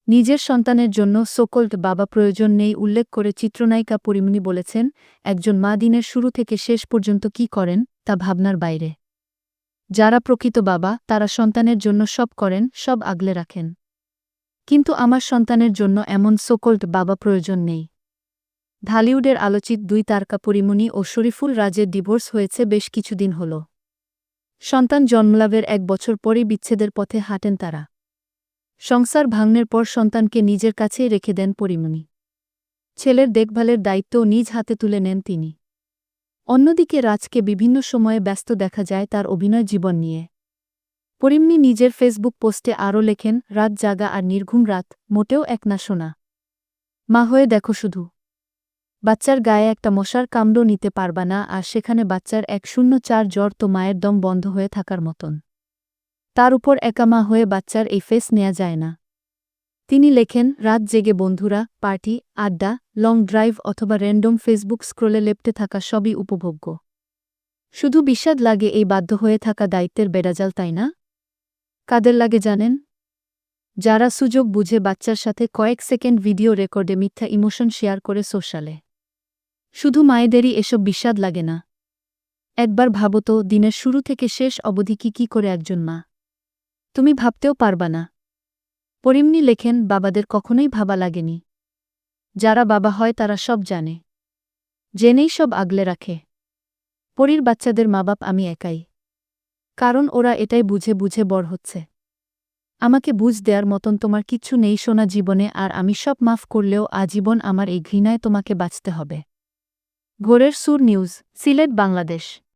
নিজের সন্তানের জন্য সোকল্ড বাবা প্রয়োজন নেই উল্লেখ করে চিত্রনায়িকা পরিমণি বলেছেন, একজন মা দিনের শুরু থেকে শেষ পর্যন্ত কী করেন তা ভাবনার বাইরে। যারা প্রকৃত বাবা তারা সন্তানের জন্য সব করেন, সব আগলে রাখেন। কিন্তু আমার সন্তানের জন্য এমন সোকল্ড বাবা প্রয়োজন নেই। ঢালিউডের আলোচিত দুই তারকা পরিমণি ও শরীফুল রাজের ডিভোর্স হয়েছে বেশ কিছুদিন হল। সন্তান জন্মলাভের 1 বছর পরই বিচ্ছেদের পথে হাঁটেন তারা। সংসার ভাঙনের পর সন্তানকে নিজের কাছেই রেখে দেন পরিমণি। ছেলের দেখভালের দায়িত্বও নিজ হাতে তুলে নেন তিনি। অন্যদিকে রাজকে বিভিন্ন সময়ে ব্যস্ত দেখা যায় তার অভিনয় জীবন নিয়ে। পরিমণি নিজের ফেসবুক পোস্টে আরও লেখেন, রাত জাগা আর নির্ঘুম রাত, মোটেও এক না শোনা। মা হয়ে দেখো শুধু। বাচ্চার গায়ে একটা মশার কামড়ও নিতে পারবা না, আর সেখানে বাচ্চার 104 জ্বর তো মায়ের দম বন্ধ হয়ে থাকার মতন। তার উপর একা মা হয়ে বাচ্চার এই ফেস নেয়া যায় না। তিনি লেখেন, রাত জেগে বন্ধুরা, পার্টি, আড্ডা, লং ড্রাইভ অথবা র্যান্ডম ফেসবুক স্ক্রলে লেপ্টে থাকা সবই উপভোগ্য। শুধু বিষাদ লাগে এই বাধ্য হয়ে থাকা দায়িত্বের বেড়াজাল, তাই না? কাদের লাগে জানেন? যারা সুযোগ বুঝে বাচ্চার সাথে কয়েক সেকেন্ড ভিডিও রেকর্ডে মিথ্যা ইমোশন শেয়ার করে সোশ্যালে। শুধু মায়েদেরই এসব বিষাদ লাগে না। একবার ভাবো তো, দিনের শুরু থেকে শেষ অবধি কি করে একজন মা। তুমি ভাবতেও পারবা না। পরিমণি লেখেন, বাবাদের কখনোই ভাবা লাগেনি। যারা বাবা হয় তারা সব জানে। জেনেই সব আগলে রাখে। পরীর বাচ্চাদের মা-বাপ আমি একাই। কারণ ওরা এটাই বুঝে বুঝে বড় হচ্ছে। আমাকে বুঝ দেয়ার মতন তোমার কিচ্ছু নেই সোনা জীবনে, আর আমি সব মাফ করলেও আজীবন আমার এই ঘৃণায় তোমাকে বাঁচতে হবে। ভোরের সুর নিউজ, সিলেট, বাংলাদেশ।